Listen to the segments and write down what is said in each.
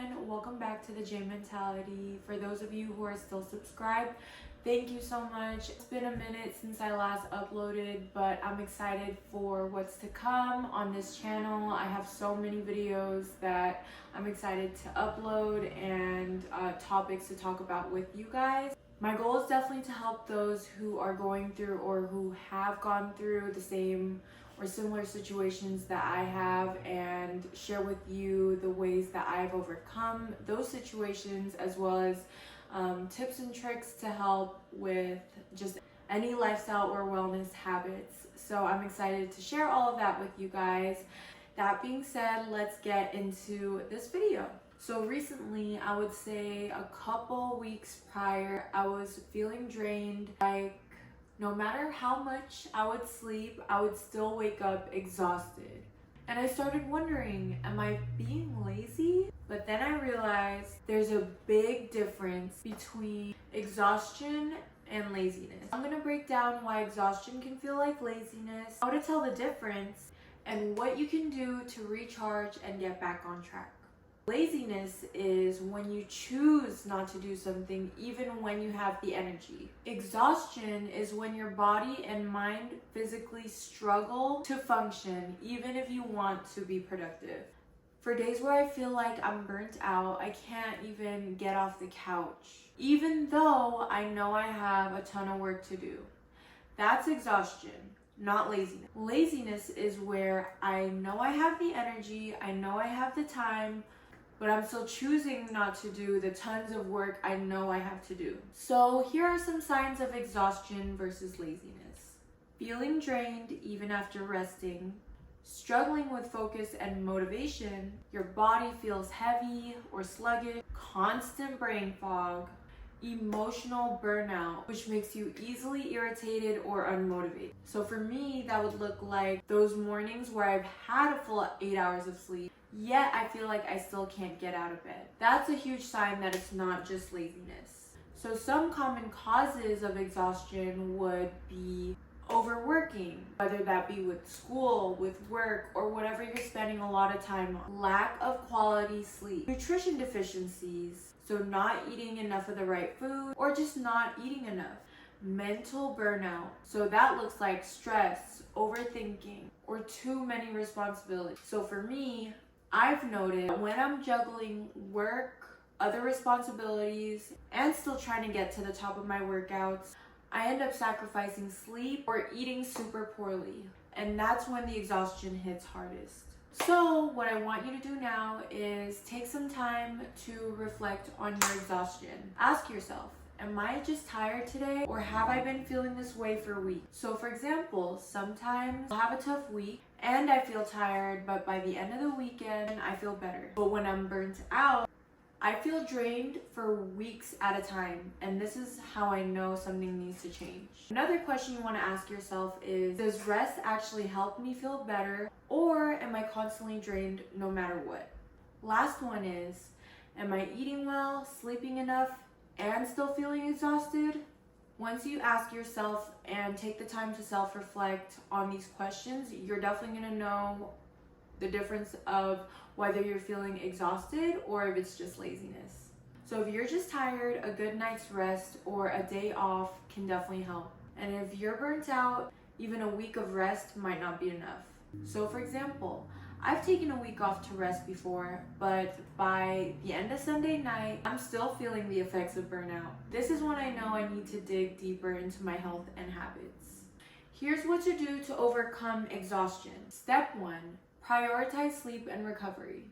everyone, welcome back to the J Mentality. For those of you who are still subscribed, thank you so much. It's been a minute since I last uploaded, but I'm excited for what's to come on this channel. I have so many videos that I'm excited to upload and topics to talk about with you guys. My goal is definitely to help those who are going through or who have gone through the same or similar situations that I have, and share with you the ways that I've overcome those situations, as well as tips and tricks to help with just any lifestyle or wellness habits. So I'm excited to share all of that with you guys. That being said, let's get into this video. So recently, I would say a couple weeks prior, I was feeling drained. No matter how much I would sleep, I would still wake up exhausted. And I started wondering, am I being lazy? But then I realized there's a big difference between exhaustion and laziness. I'm gonna break down why exhaustion can feel like laziness, how to tell the difference, and what you can do to recharge and get back on track. Laziness is when you choose not to do something even when you have the energy. Exhaustion is when your body and mind physically struggle to function even if you want to be productive. For days where I feel like I'm burnt out, I can't even get off the couch, even though I know I have a ton of work to do. That's exhaustion, not laziness. Laziness is where I know I have the energy, I know I have the time, but I'm still choosing not to do the tons of work I know I have to do. So here are some signs of exhaustion versus laziness. Feeling drained even after resting, struggling with focus and motivation, your body feels heavy or sluggish, constant brain fog, emotional burnout, which makes you easily irritated or unmotivated. So for me, that would look like those mornings where I've had a full 8 hours of sleep, yet I feel like I still can't get out of bed. That's a huge sign that it's not just laziness. So some common causes of exhaustion would be overworking, whether that be with school, with work, or whatever you're spending a lot of time on. Lack of quality sleep. Nutrition deficiencies, so not eating enough of the right food or just not eating enough. Mental burnout, so that looks like stress, overthinking, or too many responsibilities. So for me, I've noted when I'm juggling work, other responsibilities, and still trying to get to the top of my workouts, I end up sacrificing sleep or eating super poorly. And that's when the exhaustion hits hardest. So what I want you to do now is take some time to reflect on your exhaustion. Ask yourself, am I just tired today, or have I been feeling this way for weeks? So for example, sometimes I'll have a tough week and I feel tired, but by the end of the weekend, I feel better. But when I'm burnt out, I feel drained for weeks at a time, and this is how I know something needs to change. Another question you want to ask yourself is, does rest actually help me feel better, or am I constantly drained no matter what? Last one is, am I eating well, sleeping enough, and still feeling exhausted? Once you ask yourself and take the time to self-reflect on these questions, you're definitely going to know the difference of whether you're feeling exhausted or if it's just laziness. So if you're just tired, a good night's rest or a day off can definitely help. And if you're burnt out, even a week of rest might not be enough. So for example, I've taken a week off to rest before, but by the end of Sunday night, I'm still feeling the effects of burnout. This is when I know I need to dig deeper into my health and habits. Here's what to do to overcome exhaustion. Step 1, prioritize sleep and recovery.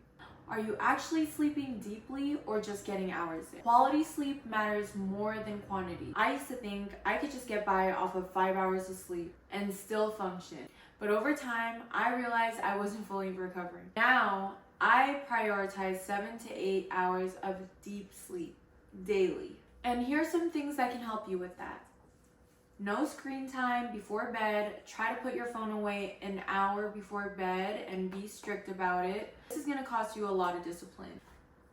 Are you actually sleeping deeply or just getting hours in? Quality sleep matters more than quantity. I used to think I could just get by off of 5 hours of sleep and still function. But over time, I realized I wasn't fully recovering. Now, I prioritize 7 to 8 hours of deep sleep daily. And here's some things that can help you with that. No screen time before bed. Try to put your phone away an hour before bed and be strict about it. This is going to cost you a lot of discipline.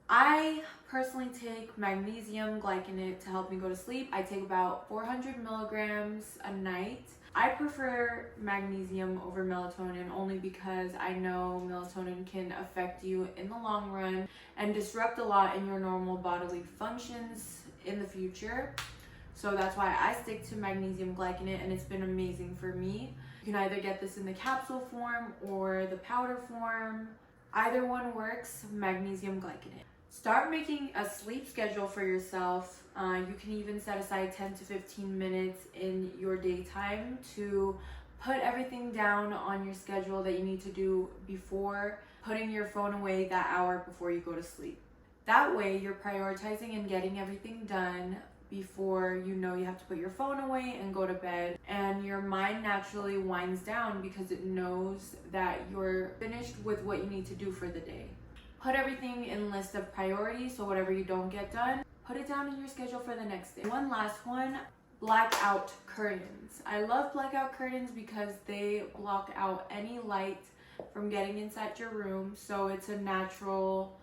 I personally take magnesium glycinate to help me go to sleep. I take about 400 milligrams a night. I prefer magnesium over melatonin only because I know melatonin can affect you in the long run and disrupt a lot in your normal bodily functions in the future. So that's why I stick to magnesium glycinate, and it's been amazing for me. You can either get this in the capsule form or the powder form. Either one works, magnesium glycinate. Start making a sleep schedule for yourself. You can even set aside 10 to 15 minutes in your daytime to put everything down on your schedule that you need to do before putting your phone away that hour before you go to sleep. That way you're prioritizing and getting everything done before you know you have to put your phone away and go to bed, and your mind naturally winds down because it knows that you're finished with what you need to do for the day. Put everything in list of priorities, so whatever you don't get done, put it down in your schedule for the next day. One last one, blackout curtains. I love blackout curtains because they block out any light from getting inside your room, so it's a natural,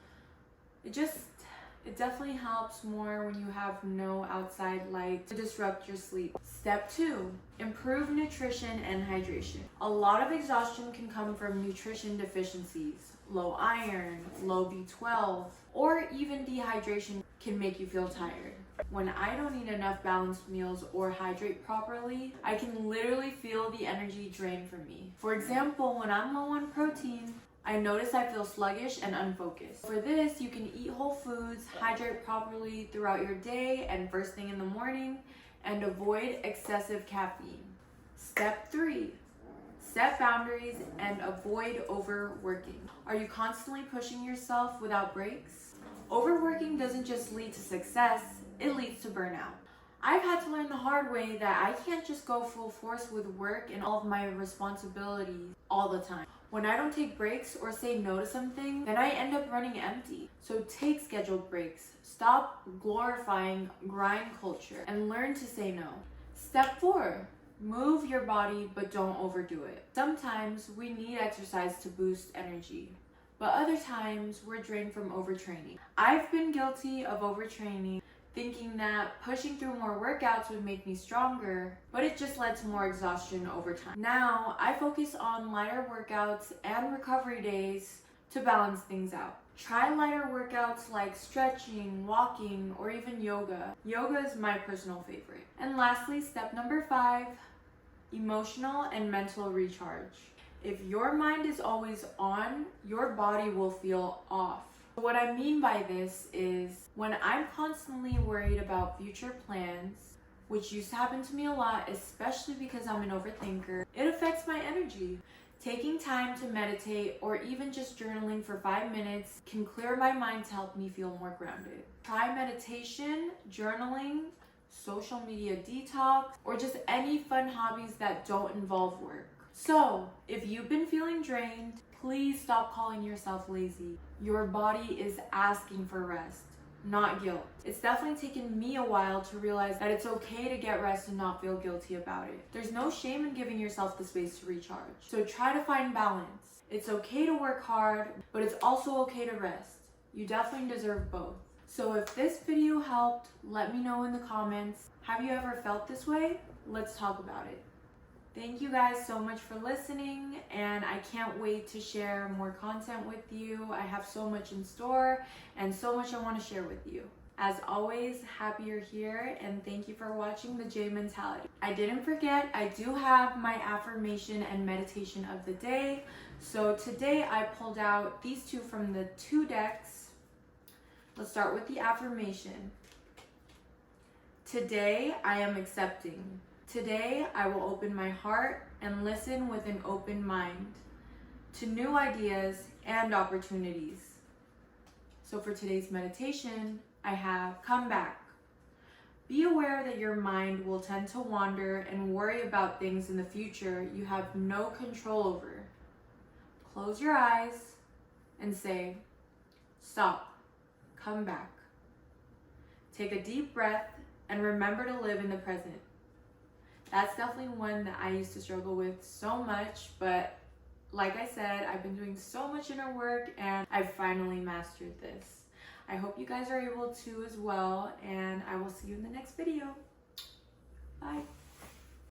it definitely helps more when you have no outside light to disrupt your sleep. Step 2, improve nutrition and hydration. A lot of exhaustion can come from nutrition deficiencies. Low iron, low B12, or even dehydration can make you feel tired. When I don't eat enough balanced meals or hydrate properly, I can literally feel the energy drain from me. For example, when I'm low on protein, I notice I feel sluggish and unfocused. For this, you can eat whole foods, hydrate properly throughout your day and first thing in the morning, and avoid excessive caffeine. Step 3, set boundaries and avoid overworking. Are you constantly pushing yourself without breaks? Overworking doesn't just lead to success, it leads to burnout. I've had to learn the hard way that I can't just go full force with work and all of my responsibilities all the time. When I don't take breaks or say no to something, then I end up running empty. So take scheduled breaks, stop glorifying grind culture, and learn to say no. Step 4, move your body but don't overdo it. Sometimes we need exercise to boost energy, but other times we're drained from overtraining. I've been guilty of overtraining, thinking that pushing through more workouts would make me stronger, but it just led to more exhaustion over time. Now, I focus on lighter workouts and recovery days to balance things out. Try lighter workouts like stretching, walking, or even yoga. Yoga is my personal favorite. And lastly, step number 5, emotional and mental recharge. If your mind is always on, your body will feel off. What I mean by this is when I'm constantly worried about future plans, which used to happen to me a lot, especially because I'm an overthinker, it affects my energy. Taking time to meditate or even just journaling for 5 minutes can clear my mind to help me feel more grounded. Try meditation, journaling, social media detox, or just any fun hobbies that don't involve work. So, if you've been feeling drained, please stop calling yourself lazy. Your body is asking for rest, not guilt. It's definitely taken me a while to realize that it's okay to get rest and not feel guilty about it. There's no shame in giving yourself the space to recharge. So try to find balance. It's okay to work hard, but it's also okay to rest. You definitely deserve both. So if this video helped, let me know in the comments. Have you ever felt this way? Let's talk about it. Thank you guys so much for listening, and I can't wait to share more content with you. I have so much in store and so much I want to share with you. As always, happy you're here, and thank you for watching the J Mentality. I didn't forget, I do have my affirmation and meditation of the day. So today I pulled out these two from the 2 decks. Let's start with the affirmation. Today I am accepting. Today, I will open my heart and listen with an open mind to new ideas and opportunities. So for today's meditation, I have come back. Be aware that your mind will tend to wander and worry about things in the future you have no control over. Close your eyes and say, stop, come back. Take a deep breath and remember to live in the present. That's definitely one that I used to struggle with so much, but like I said, I've been doing so much inner work and I've finally mastered this. I hope you guys are able to as well, and I will see you in the next video. Bye.